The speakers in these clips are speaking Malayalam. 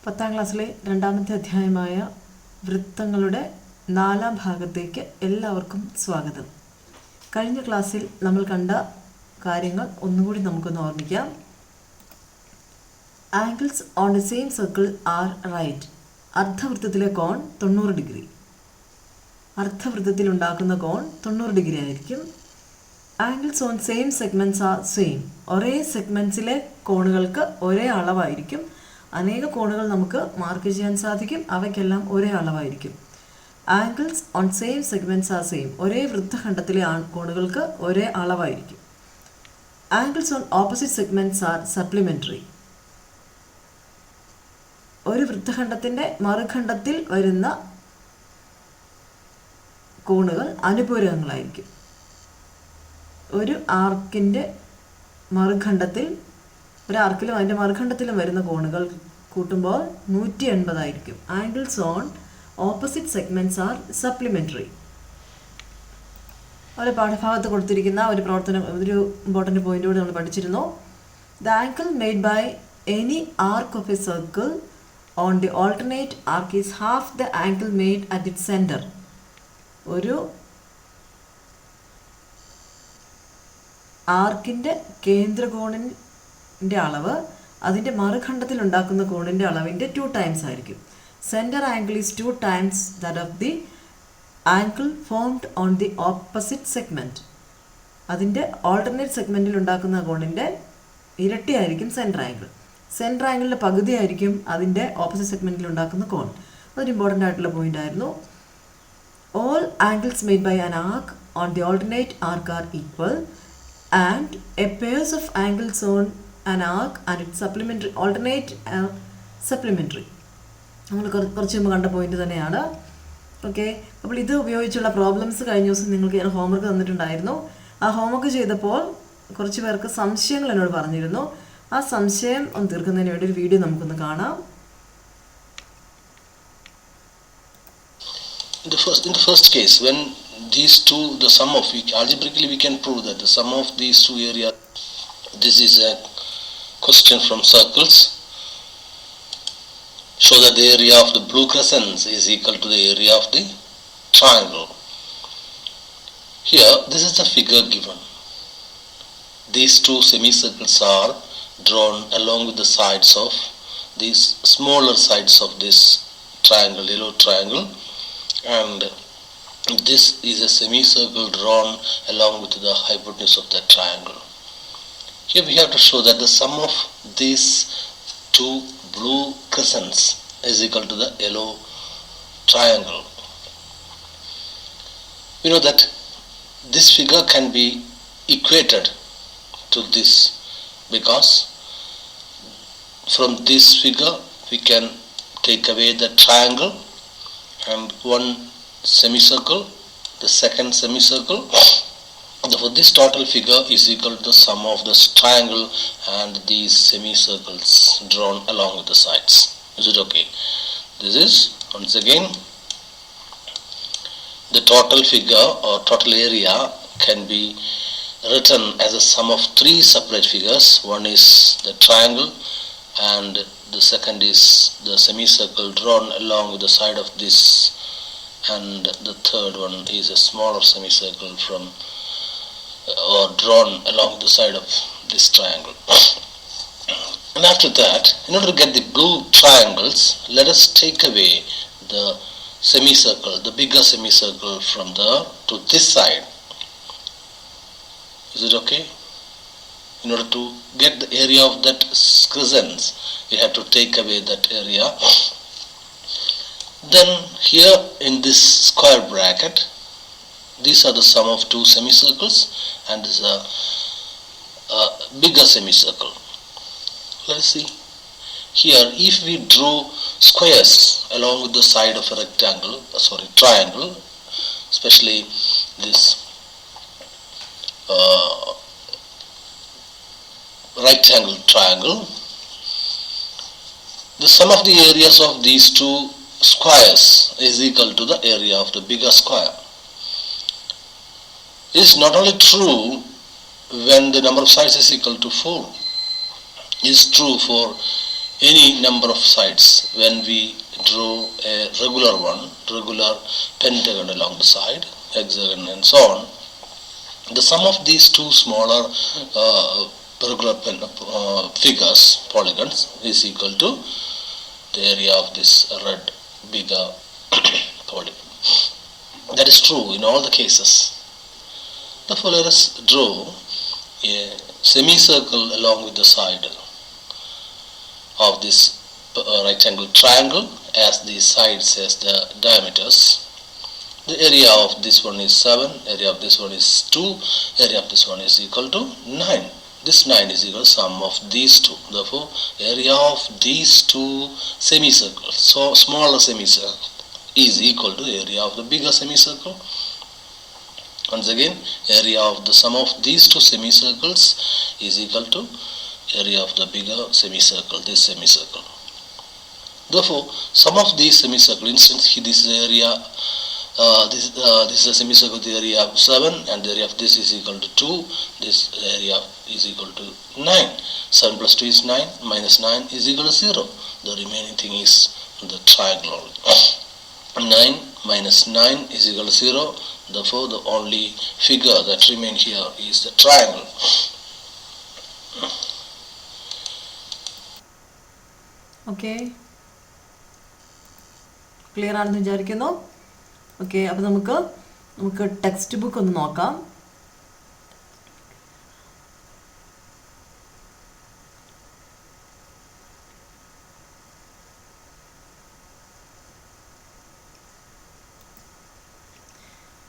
10ാം ക്ലാസ്സിലെ രണ്ടാമത്തെ അധ്യായമായ വൃത്തങ്ങളുടെ 4ാം ഭാഗത്തേക്ക് എല്ലാവർക്കും സ്വാഗതം. കഴിഞ്ഞ ക്ലാസ്സിൽ നമ്മൾ കണ്ട കാര്യങ്ങൾ ഒന്നുകൂടി നമുക്കൊന്ന് ഓർമ്മിക്കാം. Angles on the same circle are right. അർദ്ധവൃത്തത്തിലെ കോൺ 90 ഡിഗ്രി. അർദ്ധവൃത്തത്തിൽ ഉണ്ടാക്കുന്ന കോൺ 90 ഡിഗ്രി ആയിരിക്കും. Angles on same segments are same. ഒരേ സെഗ്മെൻറ്റ്സിലെ കോണുകൾക്ക് ഒരേ അളവായിരിക്കും. അനേക കോണുകൾ നമുക്ക് മാർക്ക് ചെയ്യാൻ സാധിക്കും. അവയ്ക്കെല്ലാം ഒരേ അളവായിരിക്കും. Angles on same segments are same. ഒരേ വൃത്തഖണ്ഡത്തിലെ കോണുകൾക്ക് ഒരേ അളവായിരിക്കും. Angles on opposite segments are supplementary. ഒരു വൃത്തഖണ്ഡത്തിൻ്റെ മറുഖണ്ഡത്തിൽ വരുന്ന കോണുകൾ അനുപൂരകങ്ങളായിരിക്കും. ഒരു ആർക്കിൻ്റെ മറുഖണ്ഡത്തിൽ ഒരാർക്കിലും അതിൻ്റെ മറുഖണ്ഡത്തിലും വരുന്ന കോണുകൾ കൂട്ടുമ്പോൾ 180 ആയിരിക്കും. Angles on opposite segments are supplementary. ഒരു പാഠഭാഗത്ത് കൊടുത്തിരിക്കുന്ന ഒരു ഇമ്പോർട്ടൻ്റ് പോയിൻ്റ് കൂടി നമ്മൾ പഠിച്ചിരുന്നു. The angle made by any arc of a circle on the alternate arc is half the angle made at it centre. ഒരു ആർക്കിൻ്റെ കേന്ദ്രകോണിൻ്റെ അളവ് അതിൻ്റെ മറുഖണ്ഡത്തിൽ ഉണ്ടാക്കുന്ന കോണിൻ്റെ അളവിൻ്റെ 2 ടൈംസ് ആയിരിക്കും. Centre angle is 2 times that of the angle formed on the opposite segment. അതിൻ്റെ ഓൾട്ടർനേറ്റ് സെഗ്മെൻറ്റിൽ ഉണ്ടാക്കുന്ന കോണിൻ്റെ ഇരട്ടിയായിരിക്കും സെൻറ്റർ ആംഗിൾ. സെൻറ്റർ ആംഗിളിൻ്റെ പകുതിയായിരിക്കും അതിൻ്റെ ഓപ്പോസിറ്റ് സെഗ്മെൻറ്റിൽ ഉണ്ടാക്കുന്ന കോൺ. അതൊരു ഇമ്പോർട്ടൻ്റ് ആയിട്ടുള്ള പോയിൻ്റ് ആയിരുന്നു. All angles made by an arc on the alternate arc are equal and a pairs of angles on an arc and its supplementary alternate supplementary. നമ്മൾ കുറച്ച് മുമ്പ് കണ്ട പോയിന്റ് തന്നെയാണ്. ഓക്കെ, അപ്പോൾ ഇത് ഉപയോഗിച്ചുള്ള പ്രോബ്ലംസ് കഴിഞ്ഞ ദിവസം നിങ്ങൾക്ക് ഞാൻ ഹോംവർക്ക് തന്നിട്ടുണ്ടായിരുന്നു. ആ ഹോംവർക്ക് ചെയ്തപ്പോൾ കുറച്ച് പേർക്ക് സംശയങ്ങൾ എന്നോട് പറഞ്ഞിരുന്നു. ആ സംശയം ഒന്ന് തീർക്കുന്നതിന് വേണ്ടി ഒരു വീഡിയോ നമുക്കൊന്ന് കാണാം. In the first case, when these two, the sum of, algebraically we can prove that the sum of these two areas, this is a question from circles, show that the area of the blue crescents is equal to the area of the triangle. Here, this is the figure given. These two semicircles are drawn along with the sides of these smaller sides of this triangle, yellow triangle, and this is a semicircle drawn along with the hypotenuse of that triangle. Here we have to show that the sum of these two blue crescents is equal to the yellow triangle. We know that this figure can be equated to this, because from this figure we can take away the triangle and one semicircle, the second semicircle. Therefore, this total figure is equal to the sum of this triangle and these semicircles drawn along with the sides. Is it okay? This is, once again, the total figure or total area can be written as a sum of 3 separate figures. One is the triangle, and the second is the semicircle drawn along with the side of this, and the third one is a smaller semicircle from or drawn along the side of this triangle. And after that, in order to get the blue triangles, let us take away the semicircle, the bigger semicircle, from there to this side. Is it okay? In order to get the area of that crescents, we have to take away that area. Then here in this square bracket, these are the sum of 2 semicircles, and this is a bigger semicircle. Let us see. Here, if we draw squares along with the side of a triangle, especially this rectangle triangle, the sum of the areas of these two squares is equal to the area of the bigger square. It is not only true when the number of sides is equal to 4, it is true for any number of sides. When we draw a regular pentagon along the side, hexagon and so on, the sum of these two smaller regular figures, polygons, is equal to the area of this red bigger polygon. That is true in all the cases. Therefore, let us draw a semicircle along with the side of this rectangle triangle as the sides as the diameters. The area of this one is 7, area of this one is 2, area of this one is equal to 9. This 9 is equal to sum of these two. Therefore, area of these two semicircles, so smaller semicircle, is equal to area of the bigger semicircle. Once again, area of the sum of these two semicircles is equal to area of the bigger semicircle, this semicircle. Therefore, sum of these semicircle, instance, this is area, this is a semicircle, the area of 7, and the area of this is equal to 2, this area is equal to 9. 7 plus 2 is 9, minus 9 is equal to 0. The remaining thing is the triangle. 9 minus 9 is equal to 0. Therefore, the only figure that remains here is the triangle. Okay. Clear ആണെന്ന് വിചാരിക്കുന്നു. ഓക്കെ, അപ്പോൾ നമുക്ക് ടെക്സ്റ്റ് ബുക്ക് ഒന്ന് നോക്കാം.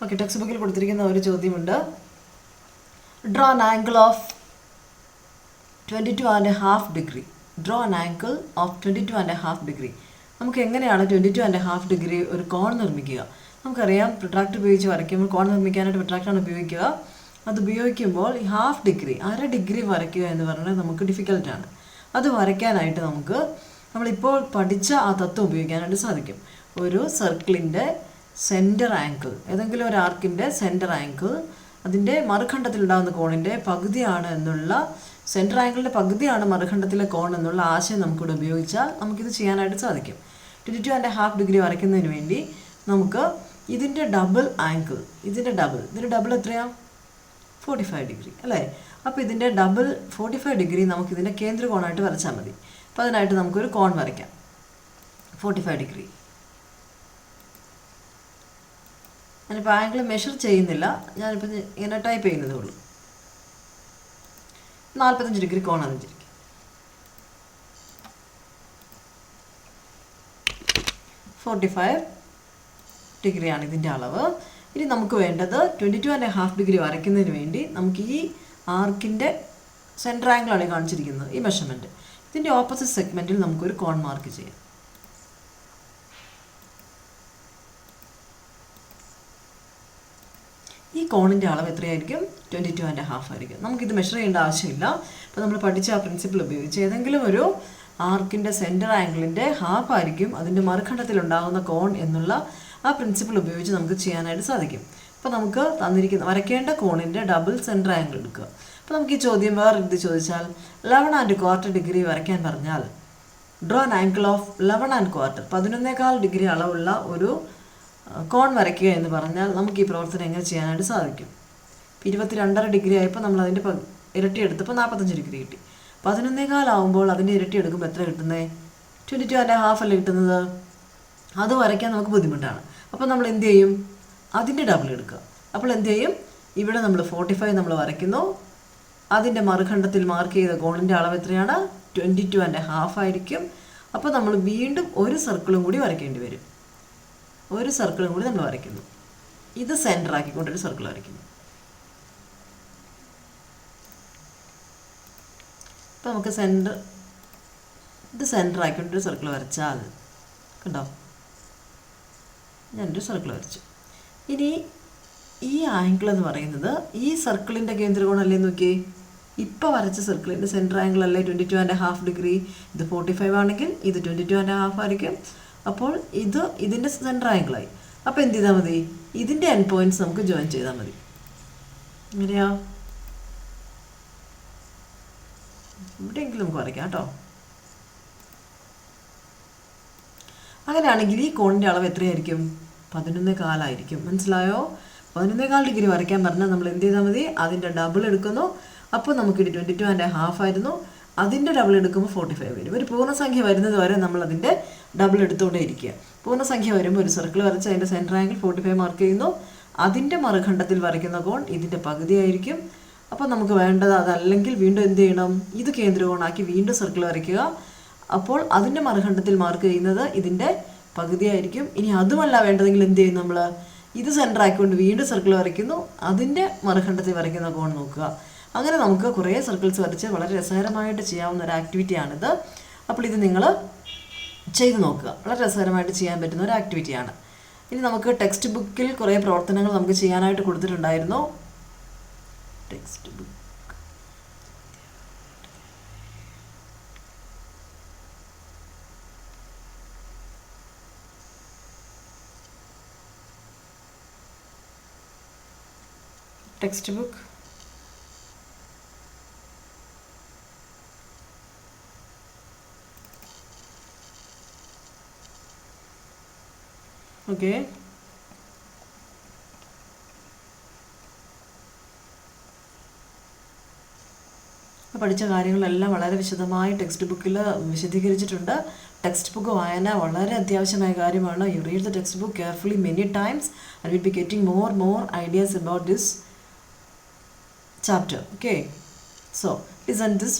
ഓക്കെ, ടെക്സ്റ്റ് ബുക്കിൽ കൊടുത്തിരിക്കുന്ന ഒരു ചോദ്യമുണ്ട്. Draw an angle of 22.5 degree. Draw an angle of 22.5 degree. നമുക്ക് എങ്ങനെയാണ് 22.5 ഡിഗ്രി ഒരു കോൺ നിർമ്മിക്കുക? നമുക്കറിയാം, പ്രൊട്രാക്ടർ ഉപയോഗിച്ച് വരയ്ക്കുമ്പോൾ കോൺ നിർമ്മിക്കാനായിട്ട് പ്രൊട്രാക്ടറാണ് ഉപയോഗിക്കുക. അത് ഉപയോഗിക്കുമ്പോൾ ഈ ഹാഫ് ഡിഗ്രി, അര ഡിഗ്രി വരയ്ക്കുക എന്ന് പറഞ്ഞാൽ നമുക്ക് ഡിഫിക്കൽട്ടാണ്. അത് വരയ്ക്കാനായിട്ട് നമ്മളിപ്പോൾ പഠിച്ച ആ തത്വം ഉപയോഗിക്കാനായിട്ട് സാധിക്കും. ഒരു സർക്കിളിൻ്റെ സെൻറ്റർ ആംഗിൾ, ഏതെങ്കിലും ഒരു ആർക്കിൻ്റെ സെൻറ്റർ ആംഗിൾ അതിൻ്റെ മറുഖണ്ഡത്തിലുണ്ടാകുന്ന കോണിൻ്റെ പകുതിയാണ് എന്നുള്ള, സെൻറ്റർ ആംഗിളിൻ്റെ പകുതിയാണ് മറുഖണ്ഡത്തിലെ കോൺ എന്നുള്ള ആശയം നമുക്കിവിടെ ഉപയോഗിച്ചാൽ നമുക്കിത് ചെയ്യാനായിട്ട് സാധിക്കും. 22.5 ഡിഗ്രി വരയ്ക്കുന്നതിന് വേണ്ടി നമുക്ക് ഇതിൻ്റെ ഡബിൾ ആംഗിൾ, ഇതിൻ്റെ ഡബിൾ എത്രയാണ്? 45 ഡിഗ്രി അല്ലേ? അപ്പോൾ ഇതിൻ്റെ ഡബിൾ 45 ഡിഗ്രി നമുക്കിതിൻ്റെ കേന്ദ്രകോണായിട്ട് വരച്ചാൽ മതി. അപ്പോൾ അതിനായിട്ട് നമുക്കൊരു കോൺ വരയ്ക്കാം 45 ഡിഗ്രി. ഞാനിപ്പോൾ ആംഗിൾ മെഷർ ചെയ്യുന്നില്ല, ഞാനിപ്പോൾ ഇങ്ങനെ ടൈപ്പ് ചെയ്യുന്നതേ ഉള്ളൂ. 45 ഡിഗ്രി കോണാണെന്ന് വിചാരിക്കും. 45 ഡിഗ്രിയാണ് ഇതിൻ്റെ അളവ്. ഇനി നമുക്ക് വേണ്ടത് 22.5 ഡിഗ്രി വരയ്ക്കുന്നതിന് വേണ്ടി നമുക്ക് ഈ ആർക്കിൻ്റെ സെൻറ്റർ ആംഗിളാണ് കാണിച്ചിരിക്കുന്നത്, ഈ മെഷർമെൻറ്റ്. ഇതിൻ്റെ ഓപ്പോസിറ്റ് സെഗ്മെൻറ്റിൽ നമുക്കൊരു കോൺ മാർക്ക് ചെയ്യാം. ഈ കോണിൻ്റെ അളവ് എത്രയായിരിക്കും? 22.5 ആയിരിക്കും. നമുക്കിത് മെഷർ ചെയ്യേണ്ട ആവശ്യമില്ല. അപ്പോൾ നമ്മൾ പഠിച്ച ആ പ്രിൻസിപ്പിൾ ഉപയോഗിച്ച് ഏതെങ്കിലും ഒരു ആർക്കിൻ്റെ സെൻറ്റർ ആംഗിളിൻ്റെ ഹാഫ് ആയിരിക്കും അതിൻ്റെ മറുഖണ്ഡത്തിലുണ്ടാകുന്ന കോൺ എന്നുള്ള ആ പ്രിൻസിപ്പിൾ ഉപയോഗിച്ച് നമുക്ക് ചെയ്യാനായിട്ട് സാധിക്കും. അപ്പോൾ നമുക്ക് വരയ്ക്കേണ്ട കോണിൻ്റെ ഡബിൾ സെൻറ്റർ ആംഗിൾ എടുക്കുക. അപ്പോൾ നമുക്ക് ഈ ചോദ്യം വേറെ ഇത് ചോദിച്ചാൽ 11¼ ഡിഗ്രി വരയ്ക്കാൻ പറഞ്ഞാൽ draw an angle of 11¼ 11.25 degree അളവുള്ള ഒരു കോൺ വരയ്ക്കുക എന്ന് പറഞ്ഞാൽ നമുക്ക് ഈ പ്രവർത്തനം എങ്ങനെ ചെയ്യാനായിട്ട് സാധിക്കും? 22.5 ഡിഗ്രി ആയപ്പോൾ നമ്മൾ അതിൻ്റെ ഇരട്ടി എടുത്തപ്പോൾ 45 ഡിഗ്രി കിട്ടി. 11.25 ആകുമ്പോൾ അതിൻ്റെ ഇരട്ടി എടുക്കുമ്പോൾ എത്ര കിട്ടുന്നത്? 22.5 അല്ലേ കിട്ടുന്നത്? അത് വരയ്ക്കാൻ നമുക്ക് ബുദ്ധിമുട്ടാണ്. അപ്പോൾ നമ്മൾ എന്ത് ചെയ്യും? അതിൻ്റെ ഡബിൾ എടുക്കുക. അപ്പോൾ എന്ത് ചെയ്യും? ഇവിടെ നമ്മൾ 45 നമ്മൾ വരയ്ക്കുന്നു. അതിൻ്റെ മറുഖണ്ഡത്തിൽ മാർക്ക് ചെയ്ത കോണിൻ്റെ അളവ് എത്രയാണ്? 22.5 ആയിരിക്കും. അപ്പോൾ നമ്മൾ വീണ്ടും ഒരു സർക്കിളും കൂടി വരയ്ക്കേണ്ടി വരും. ഒരു സർക്കിളും കൂടി നമ്മൾ വരയ്ക്കുന്നു. ഇത് സെൻറ്റർ ആക്കിക്കൊണ്ടൊരു സർക്കിൾ വരയ്ക്കുന്നു. അപ്പോൾ നമുക്ക് ഇത് സെൻറ്റർ ആക്കിക്കൊണ്ടൊരു സർക്കിൾ വരച്ചാൽ കണ്ടോ, ഞാനൊരു സർക്കിൾ വരച്ചു. ഇനി ഈ ആംഗിൾ എന്ന് പറയുന്നത് ഈ സർക്കിളിൻ്റെ കേന്ദ്രകോണല്ലേ? നോക്കിയേ, ഇപ്പോൾ വരച്ച സർക്കിളിൻ്റെ സെൻറ്റർ ആംഗിൾ അല്ലേ 22.5 ഡിഗ്രി. ഇത് 45 ആണെങ്കിൽ ഇത് 22.5 ആയിരിക്കും. അപ്പോൾ ഇതിൻ്റെ സെൻറ്റർ ആംഗിളായി. അപ്പോൾ എന്ത് ചെയ്താൽ മതി? ഇതിൻ്റെ എൻഡ് പോയിൻറ്റ്സ് നമുക്ക് ജോയിൻ ചെയ്താൽ മതി. എങ്ങനെയാ? ഇവിടെയെങ്കിലും നമുക്ക് വരയ്ക്കാം കേട്ടോ. അങ്ങനെയാണെങ്കിൽ ഈ കോണിൻ്റെ അളവ് എത്രയായിരിക്കും? 11.25 ആയിരിക്കും. മനസ്സിലായോ? 11.25 ഡിഗ്രി വരയ്ക്കാൻ പറഞ്ഞാൽ നമ്മൾ എന്ത് ചെയ്താൽ മതി? അതിൻ്റെ ഡബിൾ എടുക്കുന്നു. അപ്പോൾ നമുക്കിത് 22.5 ആയിരുന്നു. അതിൻ്റെ ഡബിൾ എടുക്കുമ്പോൾ 45 വരും. ഒരു പൂർണ്ണസംഖ്യ വരുന്നത് വരെ നമ്മൾ അതിൻ്റെ ഡബിൾ എടുത്തുകൊണ്ടേ ഇരിക്കുക. പൂർണ്ണസംഖ്യ വരുമ്പോൾ ഒരു സർക്കിൾ വരച്ച് അതിൻ്റെ സെൻറ്റർ ആംഗിൾ 45 മാർക്ക് ചെയ്യുന്നു. അതിൻ്റെ മറുഖണ്ഡത്തിൽ വരയ്ക്കുന്ന കോൺ ഇതിൻ്റെ പകുതിയായിരിക്കും. അപ്പോൾ നമുക്ക് വേണ്ടത് അതല്ലെങ്കിൽ വീണ്ടും എന്ത് ചെയ്യണം? ഇത് കേന്ദ്രകോണാക്കി വീണ്ടും സർക്കിൾ വരയ്ക്കുക. അപ്പോൾ അതിൻ്റെ മറുഖണ്ഡത്തിൽ മാർക്ക് ചെയ്യുന്നത് ഇതിൻ്റെ പകുതിയായിരിക്കും. ഇനി അതുമല്ല വേണ്ടതെങ്കിൽ എന്ത് ചെയ്യും? നമ്മൾ ഇത് സെൻറ്റർ ആക്കിക്കൊണ്ട് വീണ്ടും സർക്കിൾ വരയ്ക്കുന്നു. അതിൻ്റെ മറുഖണ്ഡത്തിൽ വരയ്ക്കുന്ന കോൺ നോക്കുക. അങ്ങനെ നമുക്ക് കുറേ സർക്കിൾസ് വരച്ച് വളരെ രസകരമായിട്ട് ചെയ്യാവുന്ന ഒരു ആക്ടിവിറ്റിയാണിത്. അപ്പോൾ ഇത് നിങ്ങൾ ചെയ്ത് നോക്കുക. വളരെ രസകരമായിട്ട് ചെയ്യാൻ പറ്റുന്ന ഒരു ആക്ടിവിറ്റിയാണ്. ഇനി നമുക്ക് ടെക്സ്റ്റ് ബുക്കിൽ കുറേ പ്രവർത്തനങ്ങൾ നമുക്ക് ചെയ്യാനായിട്ട് കൊടുത്തിട്ടുണ്ടായിരുന്നു. Text book okay. പഠിച്ച കാര്യങ്ങളെല്ലാം വളരെ വിശദമായി ടെക്സ്റ്റ് ബുക്കിൽ വിശദീകരിച്ചിട്ടുണ്ട്. ടെക്സ്റ്റ് ബുക്ക് വായന വളരെ അത്യാവശ്യമായ കാര്യമാണ്. You read the text book carefully many times and will be getting more ideas about this chapter. Okay, so listen this.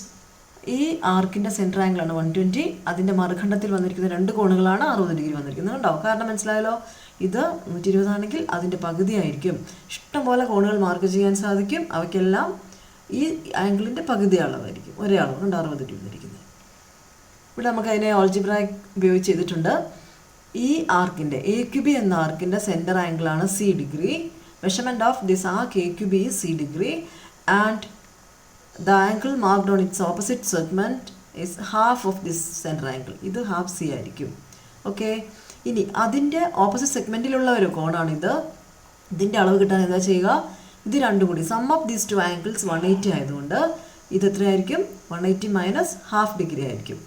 ഈ ആർക്കിൻ്റെ സെൻറ്റർ ആംഗിളാണ് 120. അതിൻ്റെ മറുഖണ്ഡത്തിൽ വന്നിരിക്കുന്ന രണ്ട് കോണുകളാണ് 60 ഡിഗ്രി വന്നിരിക്കുന്നത്. കണ്ടോ? കാരണം മനസ്സിലായല്ലോ? ഇത് 120 ആണെങ്കിൽ അതിൻ്റെ പകുതിയായിരിക്കും. ഇഷ്ടംപോലെ കോണുകൾ മാർക്ക് ചെയ്യാൻ സാധിക്കും. അവയ്ക്കെല്ലാം ഈ ആംഗിളിൻ്റെ പകുതി അളവായിരിക്കും. ഒരേ അളവ് കൊണ്ട് 60 ഡിഗ്രി വന്നിരിക്കുന്നത്. ഇവിടെ നമുക്ക് അതിനെ ഓൾജിബ്ര ഉപയോഗിച്ച് ചെയ്തിട്ടുണ്ട്. ഈ ആർക്കിൻ്റെ AQB എന്ന ആർക്കിൻ്റെ സെൻറ്റർ ആംഗിളാണ് C degree. Measurement of this arc AQB is C degree and the angle marked on its opposite segment is half of this center angle. ഇത് ഹാഫ് C ആയിരിക്കും. ഓക്കെ, ഇനി അതിൻ്റെ ഓപ്പോസിറ്റ് സെഗ്മെൻറ്റിലുള്ള ഒരു കോണാണിത്. ഇതിൻ്റെ അളവ് കിട്ടാൻ എന്താ ചെയ്യുക? ഇത് രണ്ടും കൂടി sum of these two angles 180 ആയതുകൊണ്ട് ഇത് എത്രയായിരിക്കും? 180 മൈനസ് ഹാഫ് ഡിഗ്രി ആയിരിക്കും.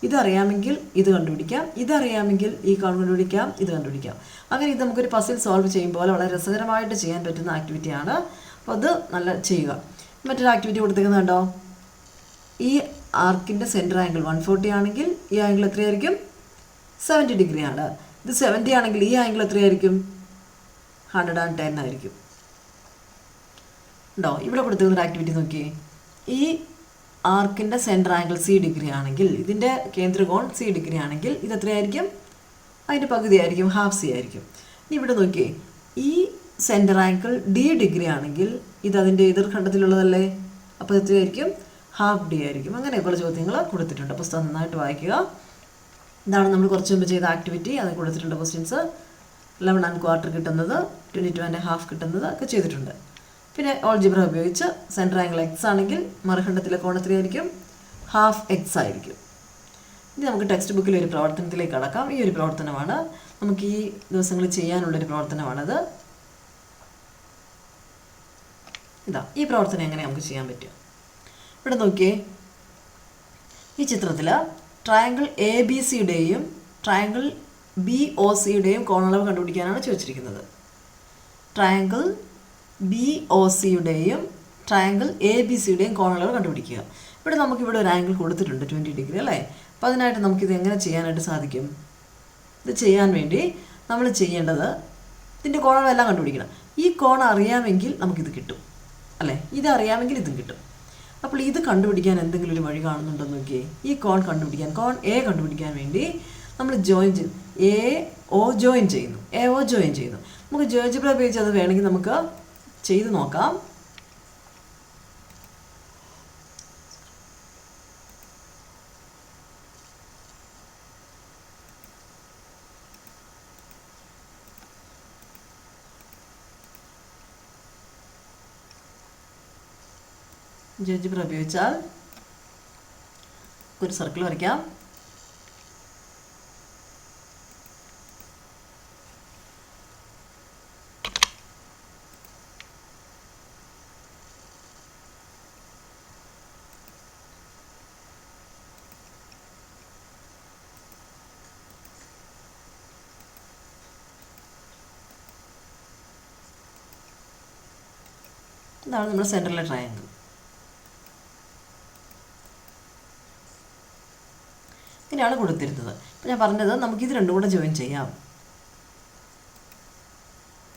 ഇതറിയാമെങ്കിൽ ഇത് കണ്ടുപിടിക്കാം, ഇതറിയാമെങ്കിൽ ഈ കോൺ കണ്ടുപിടിക്കാം, ഇത് കണ്ടുപിടിക്കാം. അങ്ങനെ ഇത് നമുക്കൊരു പസിൽ സോൾവ് ചെയ്യുമ്പോൾ വളരെ രസകരമായിട്ട് ചെയ്യാൻ പറ്റുന്ന ആക്ടിവിറ്റിയാണ്. അപ്പോൾ അത് നല്ല ചെയ്യുക. മറ്റൊരു ആക്ടിവിറ്റി കൊടുത്തിരിക്കുന്നുണ്ടോ? ഈ ആർക്കിൻ്റെ സെൻറ്റർ ആംഗിൾ 140 ആണെങ്കിൽ ഈ ആംഗിൾ എത്രയായിരിക്കും? 70 ഡിഗ്രി ആണ്. ഇത് 70 ആണെങ്കിൽ ഈ ആംഗിൾ എത്രയായിരിക്കും? 110 ആയിരിക്കും. ഉണ്ടോ? ഇവിടെ കൊടുത്തിരിക്കുന്ന ആക്ടിവിറ്റി നോക്കിയേ. ഈ ആർക്കിൻ്റെ സെൻറ്റർ ആംഗിൾ C ഡിഗ്രി ആണെങ്കിൽ ഇതിൻ്റെ കേന്ദ്രകോൺ C ഡിഗ്രി ആണെങ്കിൽ ഇത് എത്രയായിരിക്കും? അതിൻ്റെ പകുതി ആയിരിക്കും, ഹാഫ് C ആയിരിക്കും. ഇനി ഇവിടെ നോക്കിയേ, ഈ സെൻറ്റർ ആംഗിൾ D ഡിഗ്രി ആണെങ്കിൽ ഇത് അതിൻ്റെ എതിർഖണ്ഡത്തിലുള്ളതല്ലേ? അപ്പോൾ എത്രയായിരിക്കും? ഹാഫ് D ആയിരിക്കും. അങ്ങനെയൊക്കെയുള്ള ചോദ്യങ്ങൾ കൊടുത്തിട്ടുണ്ട്. പുസ്തകം നന്നായിട്ട് വായിക്കുക. ഇതാണ് നമ്മൾ കുറച്ച് മുമ്പ് ചെയ്ത ആക്ടിവിറ്റി. അത് കൊടുത്തിട്ടുണ്ട് ക്വസ്റ്റ്യൻസ്. 11¼ കിട്ടുന്നത്, 22.5 കിട്ടുന്നത് ഒക്കെ ചെയ്തിട്ടുണ്ട്. പിന്നെ ഓൾജിബ്ര ഉപയോഗിച്ച് സെൻറ്റർ ആംഗിൾ X ആണെങ്കിൽ മറുഖണ്ഡത്തിലെ കോൺ എത്രയായിരിക്കും? ഹാഫ് X ആയിരിക്കും. ഇനി നമുക്ക് ടെക്സ്റ്റ് ബുക്കിൽ ഒരു പ്രവർത്തനത്തിലേക്ക് കടക്കാം. ഈ ഒരു പ്രവർത്തനമാണ് നമുക്ക് ഈ ദിവസങ്ങളിൽ ചെയ്യാനുള്ളൊരു പ്രവർത്തനമാണത്. ഇതാ, ഈ പ്രവർത്തനം എങ്ങനെ നമുക്ക് ചെയ്യാൻ പറ്റും? ഇവിടെ നോക്കിയേ, ഈ ചിത്രത്തിൽ ട്രയാങ്കിൾ ABCയുടെയും ട്രയാങ്കിൾ BOCയുടെയും കോണളവ് കണ്ടുപിടിക്കാനാണ് ചോദിച്ചിരിക്കുന്നത്. ട്രയാങ്കിൾ BOCയുടെയും ട്രയാങ്കിൾ ABCയുടെയും കോണളവ് കണ്ടുപിടിക്കുക. ഇവിടെ നമുക്കിവിടെ ഒരു ആംഗിൾ കൊടുത്തിട്ടുണ്ട് 20 ഡിഗ്രി അല്ലേ? അപ്പോൾ അതിനായിട്ട് നമുക്കിത് എങ്ങനെ ചെയ്യാനായിട്ട് സാധിക്കും? ഇത് ചെയ്യാൻ വേണ്ടി നമ്മൾ ചെയ്യേണ്ടത് ഇതിൻ്റെ കോണളവെല്ലാം കണ്ടുപിടിക്കണം. ഈ കോൺ അറിയാമെങ്കിൽ നമുക്കിത് കിട്ടും അല്ലേ? ഇതറിയാമെങ്കിൽ ഇതും കിട്ടും. അപ്പോൾ ഇത് കണ്ടുപിടിക്കാൻ എന്തെങ്കിലും ഒരു വഴി കാണുന്നുണ്ടോ നോക്കിയേ. ഈ കോൺ കണ്ടുപിടിക്കാൻ, കോൺ A കണ്ടുപിടിക്കാൻ വേണ്ടി നമ്മൾ ജോയിൻ ചെയ്തു, AO ജോയിൻ ചെയ്യുന്നു, AO ജോയിൻ ചെയ്യുന്നു. നമുക്ക് ജിയോജിബ്ര ഉപയോഗിച്ച് അത് വേണമെങ്കിൽ നമുക്ക് ചെയ്ത് നോക്കാം. ജിയോജിബ്ര ഉപയോഗിച്ചാൽ ഒരു സർക്കിൾ വരയ്ക്കാം. ഇതാണ് നമ്മുടെ സെൻറ്ററിലെ ട്രയാങ്കിൾ. ഇങ്ങനെയാണ് കൊടുത്തിരുന്നത്. അപ്പോൾ ഞാൻ പറഞ്ഞത് നമുക്കിത് രണ്ടും കൂടെ ജോയിൻ ചെയ്യാം.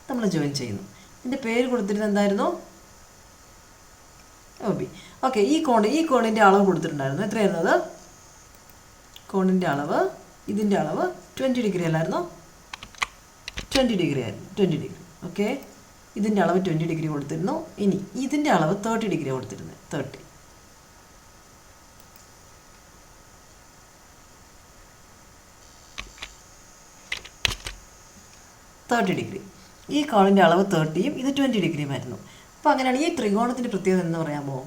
നമ്മൾ ജോയിൻ ചെയ്യുന്നു. ഇതിൻ്റെ പേര് കൊടുത്തിരുന്നത് എന്തായിരുന്നു? OB. ഓക്കെ, ഈ കോണിൻ്റെ അളവ് കൊടുത്തിട്ടുണ്ടായിരുന്നു. എത്രയായിരുന്നു അത്? കോണിൻ്റെ അളവ്, ഇതിൻ്റെ അളവ് 20 ഡിഗ്രി അല്ലായിരുന്നോ? 20 ഡിഗ്രി ആയിരുന്നു. 20 ഡിഗ്രി. ഓക്കെ, ഇതിൻ്റെ അളവ് 20 ഡിഗ്രി കൊടുത്തിരുന്നു. ഇനി ഇതിൻ്റെ അളവ് 30 ഡിഗ്രി കൊടുത്തിരുന്നത്. 30 ഡിഗ്രി. ഈ കോണിൻ്റെ അളവ് 30യും ഇത് 20 ഡിഗ്രിയുമായിരുന്നു. അപ്പോൾ അങ്ങനെയാണ് ഈ ത്രികോണത്തിൻ്റെ പ്രത്യേകത എന്ന് പറയാമോ?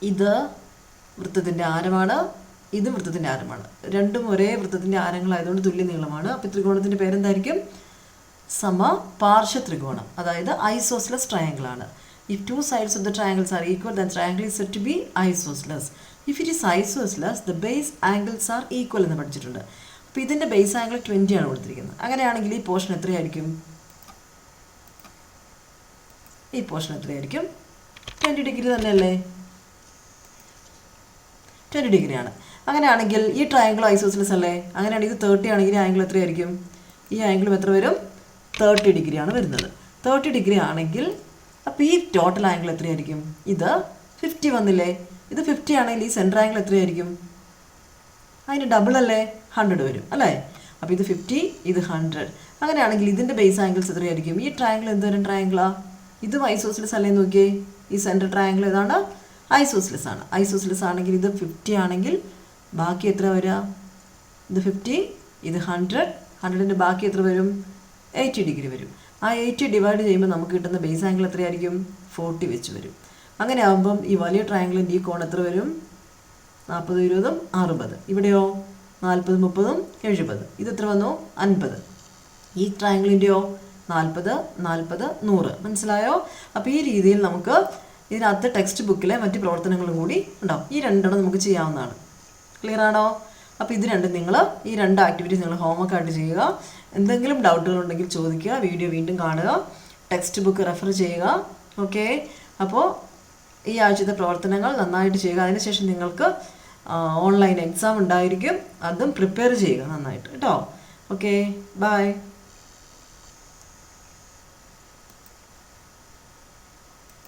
ഇത് വൃത്തത്തിൻ്റെ ആരമാണ്, ഇത് വൃത്തത്തിൻ്റെ ആരമാണ്. രണ്ടും ഒരേ വൃത്തത്തിൻ്റെ ആരങ്ങളായതുകൊണ്ട് തുല്യ നീളമാണ്. അപ്പോൾ ത്രികോണത്തിൻ്റെ പേരെന്തായിരിക്കും? സമപാർശ്വ ത്രികോണം, അതായത് ഐസോസ്ലസ് ട്രയാങ്കിൾ ആണ്. If two sides of the triangles are equal, then triangle is said to be isosceles. If it is isosceles, the base angles are equal എന്ന് പഠിച്ചിട്ടുണ്ട്. അപ്പോൾ ഇതിൻ്റെ ബേസ് ആംഗിൾ 20 ആണ് കൊടുത്തിരിക്കുന്നത്. അങ്ങനെയാണെങ്കിൽ ഈ പോർഷൻ എത്രയായിരിക്കും? ഈ പോർഷൻ എത്രയായിരിക്കും? 20 ഡിഗ്രി തന്നെയല്ലേ? 20 ഡിഗ്രിയാണ്. അങ്ങനെയാണെങ്കിൽ ഈ ട്രയാങ്കിൾ ഐസോസിലസ് അല്ലേ? അങ്ങനെയാണെങ്കിൽ ഇത് 30 ആണെങ്കിൽ ഈ ആംഗിൾ എത്രയായിരിക്കും? ഈ ആംഗിളും എത്ര വരും? 30 ഡിഗ്രിയാണ് വരുന്നത്. 30 ഡിഗ്രി ആണെങ്കിൽ അപ്പോൾ ഈ ടോട്ടൽ ആംഗിൾ എത്രയായിരിക്കും? ഇത് 50 വന്നില്ലേ? ഇത് 50 ആണെങ്കിൽ ഈ സെൻറ്റർ ആംഗിൾ എത്രയായിരിക്കും? അതിന് ഡബിൾ അല്ലേ? 100 വരും അല്ലേ? അപ്പോൾ ഇത് 50, ഇത് 100. അങ്ങനെയാണെങ്കിൽ ഇതിൻ്റെ ബേസ് ആംഗിൾസ് എത്രയായിരിക്കും? ഈ ട്രയാങ്കിൾ എന്തോരം ട്രയാങ്കിളാണ്? ഇതും ഐസോസിലസ് അല്ലേ? നോക്കിയേ, ഈ സെൻറ്റർ ട്രയാങ്കിൾ ഏതാണ്? ഐസോസിലസ് ആണ്. ഐസോസിലസ് ആണെങ്കിൽ ഇത് 50 ആണെങ്കിൽ ബാക്കി എത്ര വരിക? ഇത് 50, ഇത് 100. 100ൻ്റെ ബാക്കി എത്ര വരും? 80 ഡിഗ്രി വരും. ആ 80 ഡിവൈഡ് ചെയ്യുമ്പോൾ നമുക്ക് കിട്ടുന്ന ബേസ് ആംഗിൾ എത്രയായിരിക്കും? 40 വെച്ച് വരും. അങ്ങനെ ആകുമ്പം ഈ വലിയ ട്രയാങ്കിളിൻ്റെ ഈ കോൺ എത്ര വരും? 40, 20, 60. ഇവിടെയോ 40, 30, 70. ഇത് എത്ര വന്നു? 50. ഈ ട്രയാങ്കിളിൻ്റെയോ 40, 40, 100. മനസ്സിലായോ? അപ്പോൾ ഈ രീതിയിൽ നമുക്ക് ഇതിനകത്ത് ടെക്സ്റ്റ് ബുക്കിലെ മറ്റ് പ്രവർത്തനങ്ങളും കൂടി ഉണ്ടാവും. ഈ രണ്ടെണ്ണം നമുക്ക് ചെയ്യാവുന്നതാണ്. ക്ലിയർ ആണോ? അപ്പോൾ ഇത് രണ്ടും നിങ്ങൾ ഈ രണ്ട് ആക്ടിവിറ്റീസ് നിങ്ങൾ ഹോംവർക്ക് ആയിട്ട് ചെയ്യുക. എന്തെങ്കിലും ഡൗട്ടുകൾ ഉണ്ടെങ്കിൽ ചോദിക്കുക, വീഡിയോ വീണ്ടും കാണുക, ടെക്സ്റ്റ് ബുക്ക് റെഫർ ചെയ്യുക. ഓക്കെ, അപ്പോൾ ഈ ആഴ്ചത്തെ പ്രവർത്തനങ്ങൾ നന്നായിട്ട് ചെയ്യുക. അതിനുശേഷം നിങ്ങൾക്ക് ഓൺലൈൻ എക്സാം ഉണ്ടായിരിക്കും, അതും പ്രിപ്പയർ ചെയ്യുക നന്നായിട്ട് കേട്ടോ. Okay, by.